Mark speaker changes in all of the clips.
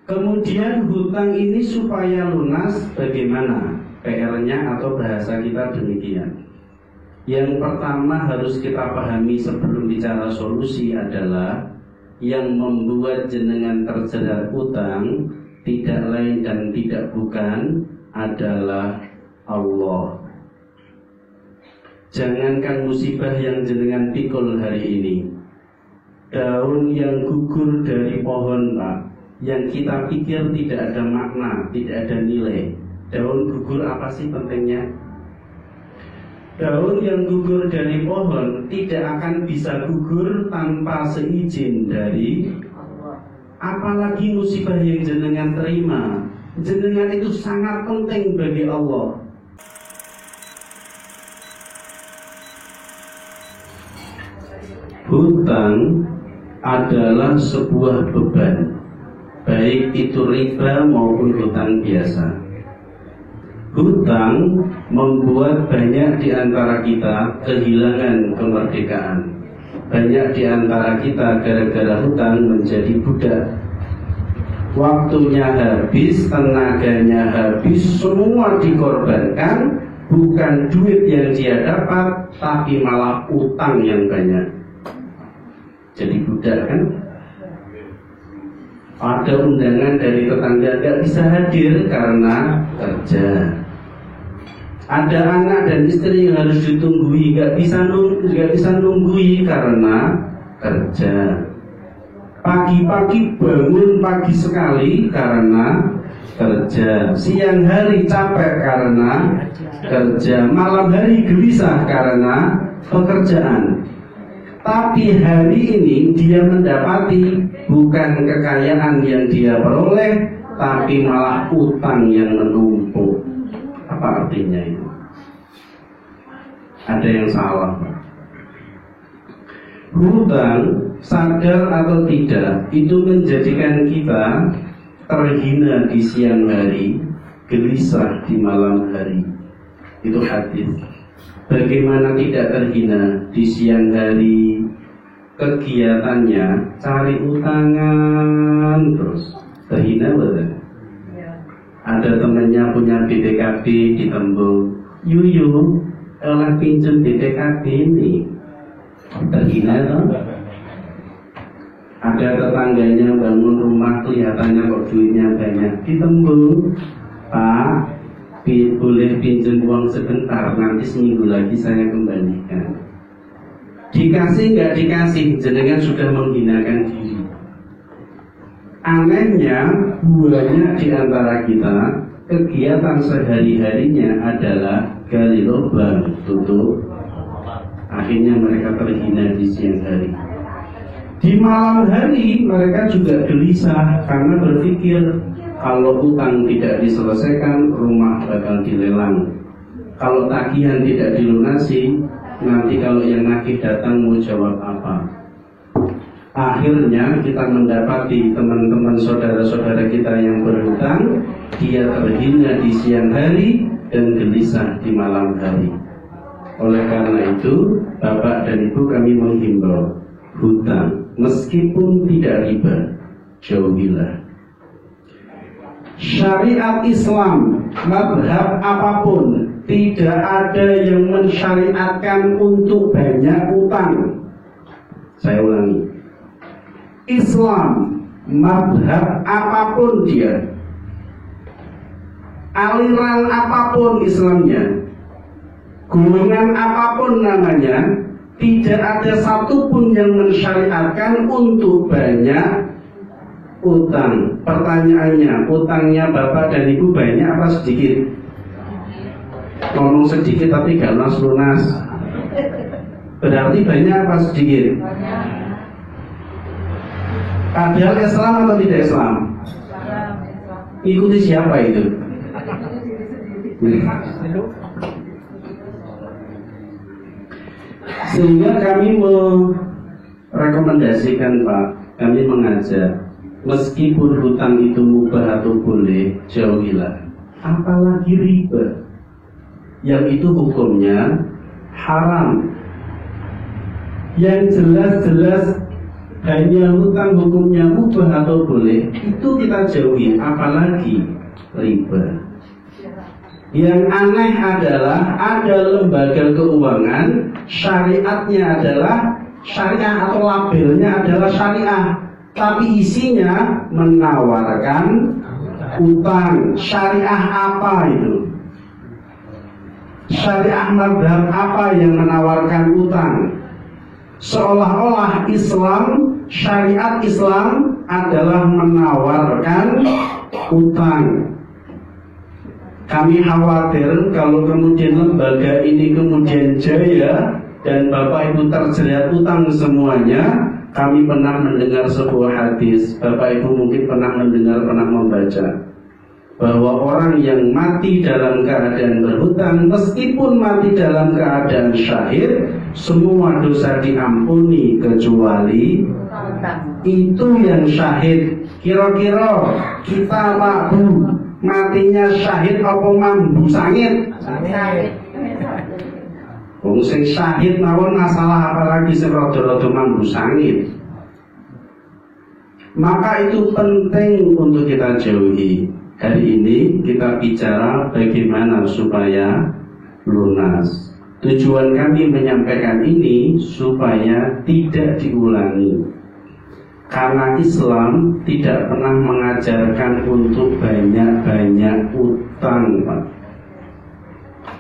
Speaker 1: Kemudian hutang ini supaya lunas bagaimana? PR-nya atau bahasa kita demikian. Yang pertama harus kita pahami sebelum bicara solusi adalah yang membuat jenengan terjerat utang tidak lain dan tidak bukan adalah Allah. Jangankan musibah yang jenengan pikul hari ini, daun yang gugur dari pohon, Pak, yang kita pikir tidak ada makna, tidak ada nilai. Daun gugur apa sih pentingnya? Daun yang gugur dari pohon tidak akan bisa gugur tanpa seizin dari Allah. Apalagi musibah yang jenengan terima, jenengan itu sangat penting bagi Allah. Hutang adalah sebuah beban, baik itu riba maupun hutang biasa. Hutang membuat banyak di antara kita kehilangan kemerdekaan. Banyak di antara kita gara-gara hutang menjadi budak. Waktunya habis, tenaganya habis, semua dikorbankan. Bukan duit yang dia dapat, tapi malah utang yang banyak. Jadi budak kan? Ada undangan dari tetangga gak bisa hadir karena kerja. Ada anak dan istri yang harus ditunggui gak bisa nunggui karena kerja. Pagi-pagi bangun pagi sekali karena kerja. Siang hari capek karena kerja. Malam hari gelisah karena pekerjaan. Tapi hari ini dia mendapati bukan kekayaan yang dia peroleh, tapi malah utang yang menumpuk. Apa artinya itu? Ada yang salah. Hutang, sadar atau tidak, itu menjadikan kita terhina di siang hari, gelisah di malam hari. Itu hadis. Bagaimana tidak terhina di siang hari, kegiatannya cari utangan terus, terhina betul. Ada temannya punya BPKB di Tembung, yuyu, olah pinjam BPKB ini, terhina toh. Ada tetangganya bangun rumah kelihatannya kok duitnya banyak, di Tembung, Pak, boleh pinjam uang sebentar, nanti seminggu lagi saya kembalikan. Dikasih nggak dikasih, jenengan sudah menghinakan diri. Anehnya, banyak di antara kita kegiatan sehari-harinya adalah gali lubang, tutup. Akhirnya mereka terhina di siang hari. Di malam hari mereka juga gelisah karena berpikir, kalau utang tidak diselesaikan, rumah bakal dilelang. Kalau tagihan tidak dilunasi, nanti kalau yang nagih datang mau jawab apa? Akhirnya kita mendapati teman-teman saudara-saudara kita yang berhutang, dia terhina di siang hari dan gelisah di malam hari. Oleh karena itu, Bapak dan Ibu, kami menghimbau hutang, meskipun tidak riba, jauhilah. Syariat Islam, mazhab apapun, tidak ada yang mensyariatkan untuk banyak utang. Saya ulangi, Islam, mazhab apapun dia, aliran apapun Islamnya, golongan apapun namanya, tidak ada satupun yang mensyariatkan untuk banyak utang. Pertanyaannya, utangnya Bapak dan Ibu banyak apa sedikit? Ngomong sedikit tapi gak lunas. Berarti banyak apa sedikit? Padahal Islam atau tidak Islam? Ikuti siapa itu? Sehingga kami merekomendasikan, Pak, kami mengajak, meskipun hutang itu mubah atau boleh, jauhilah. Apalagi riba, yang itu hukumnya haram. Yang jelas-jelas hanya hutang hukumnya mubah atau boleh, itu kita jauhi, apalagi riba. Yang aneh adalah ada lembaga keuangan syariatnya adalah syariah atau labelnya adalah syariah, tapi isinya menawarkan utang. Syariah apa itu? Syariah mazhab apa yang menawarkan utang? Seolah-olah Islam, syariat Islam adalah menawarkan utang. Kami khawatir kalau kemudian lembaga ini kemudian jaya dan Bapak Ibu terjerat utang semuanya. Kami pernah mendengar sebuah hadis, Bapak Ibu mungkin pernah mendengar, pernah membaca, bahwa orang yang mati dalam keadaan berhutang, meskipun mati dalam keadaan syahid, semua dosa diampuni kecuali itu yang syahid. Kira-kira kita Pak Bu matinya syahid apa mambu sangit? Wong sing syahid mawon masalah apalagi sing rada-rada mambu sangit. Maka itu penting untuk kita jauhi. Hari ini kita bicara bagaimana supaya lunas. Tujuan kami menyampaikan ini supaya tidak diulangi. Karena Islam tidak pernah mengajarkan untuk banyak-banyak utang, Pak.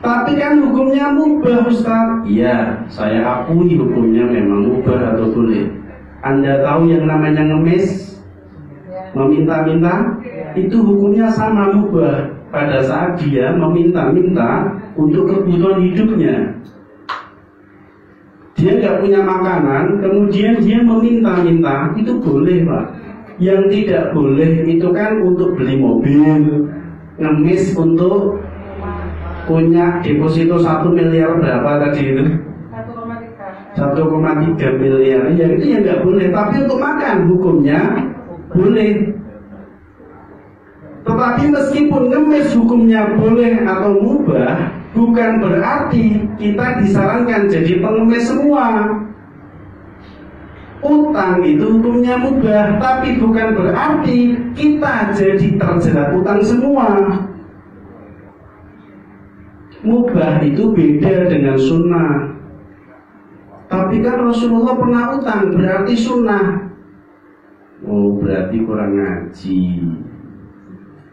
Speaker 1: Tapi kan hukumnya mubah, Ustaz. Iya, saya akui hukumnya memang mubah atau boleh. Anda tahu yang namanya ngemis, meminta-minta, itu hukumnya sama mubah. Pada saat dia meminta-minta untuk kebutuhan hidupnya. Dia nggak punya makanan, kemudian dia meminta-minta, itu boleh, Pak. Yang tidak boleh itu kan untuk beli mobil, ngemis untuk punya deposito 1 miliar berapa tadi itu? 1,3 miliar. Ya itu yang nggak boleh. Tapi untuk makan hukumnya boleh. Tetapi meskipun ngemis hukumnya boleh atau mubah, bukan berarti kita disarankan jadi pengemis semua. Utang itu hukumnya mubah, tapi bukan berarti kita jadi terjerat utang semua. Mubah itu beda dengan sunnah. Tapi kan Rasulullah pernah utang, berarti sunnah. Oh, berarti kurang ngaji.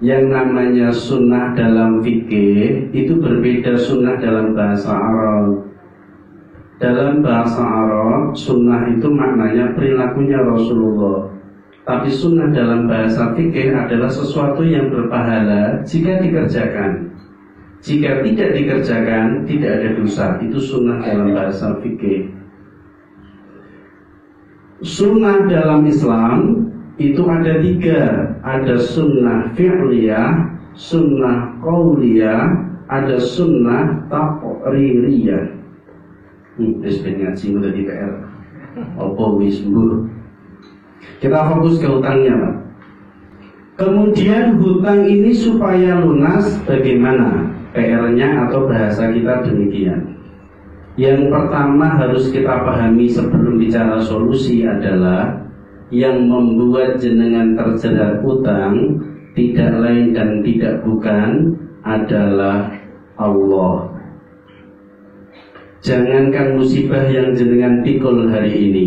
Speaker 1: Yang namanya sunnah dalam fikih itu berbeda sunnah dalam bahasa Arab. Dalam bahasa Arab, sunnah itu maknanya perilakunya Rasulullah. Tapi sunnah dalam bahasa fikih adalah sesuatu yang berpahala jika dikerjakan. Jika tidak dikerjakan, tidak ada dosa. Itu sunnah dalam bahasa fikih. Sunnah dalam Islam itu ada 3. Ada sunnah fi'liyah, sunnah qauliyah, ada sunnah taqririyah. Wis ben ngaji udah di PR. Apa wis mbuh. Kita fokus ke hutangnya, Pak. Kemudian hutang ini supaya lunas bagaimana? PR-nya atau bahasa kita demikian. Yang pertama harus kita pahami sebelum bicara solusi adalah yang membuat jenengan terjerat utang tidak lain dan tidak bukan adalah Allah. Jangankan musibah yang jenengan pikul hari ini,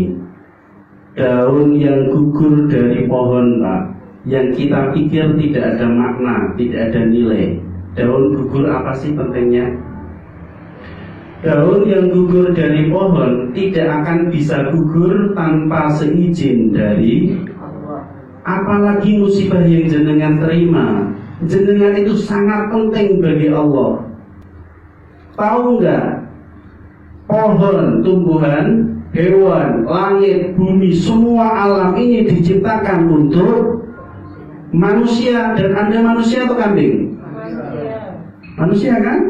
Speaker 1: daun yang gugur dari pohon, Pak, yang kita pikir tidak ada makna, tidak ada nilai. Daun gugur apa sih pentingnya? Daun yang gugur dari pohon tidak akan bisa gugur tanpa seizin dari Allah. Apalagi musibah yang jenengan terima, jenengan itu sangat penting bagi Allah. Tahu nggak? Pohon, tumbuhan, hewan, langit, bumi, semua alam ini diciptakan untuk manusia. Dan Anda manusia atau kambing? Manusia kan?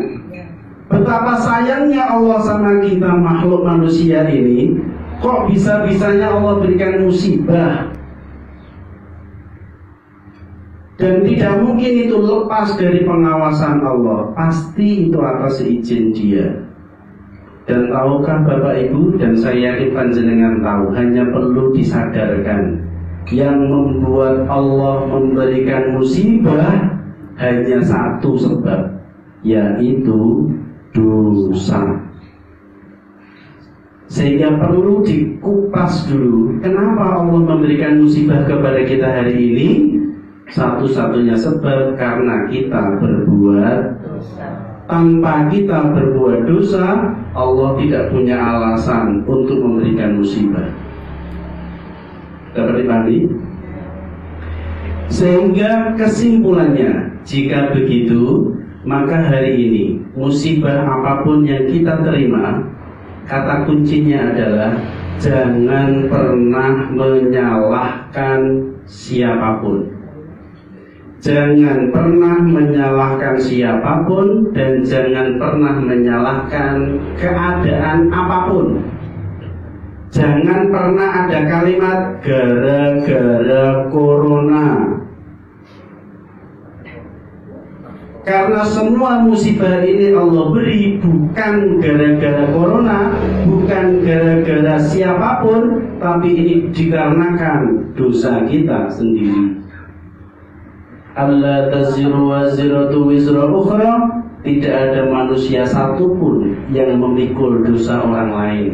Speaker 1: Betapa sayangnya Allah sama kita makhluk manusia ini. Kok bisa-bisanya Allah berikan musibah? Dan tidak mungkin itu lepas dari pengawasan Allah. Pasti itu atas izin Dia. Dan tahukah Bapak Ibu, dan saya yakin panjenengan tahu, hanya perlu disadarkan, yang membuat Allah memberikan musibah hanya satu sebab, yaitu dosa. Sehingga perlu dikupas dulu, kenapa Allah memberikan musibah kepada kita hari ini? Satu-satunya sebab karena kita berbuat dosa. Tanpa kita berbuat dosa, Allah tidak punya alasan untuk memberikan musibah. Dapat dipahami? Sehingga kesimpulannya, jika begitu, maka hari ini musibah apapun yang kita terima, kata kuncinya adalah jangan pernah menyalahkan siapapun. Jangan pernah menyalahkan siapapun dan jangan pernah menyalahkan keadaan apapun. Jangan pernah ada kalimat gara-gara corona. Karena semua musibah ini Allah beri bukan gara-gara corona, bukan gara-gara siapapun, tapi ini dikarenakan dosa kita sendiri. Allah taziru waziratu wizra ukhra, tidak ada manusia satupun yang memikul dosa orang lain.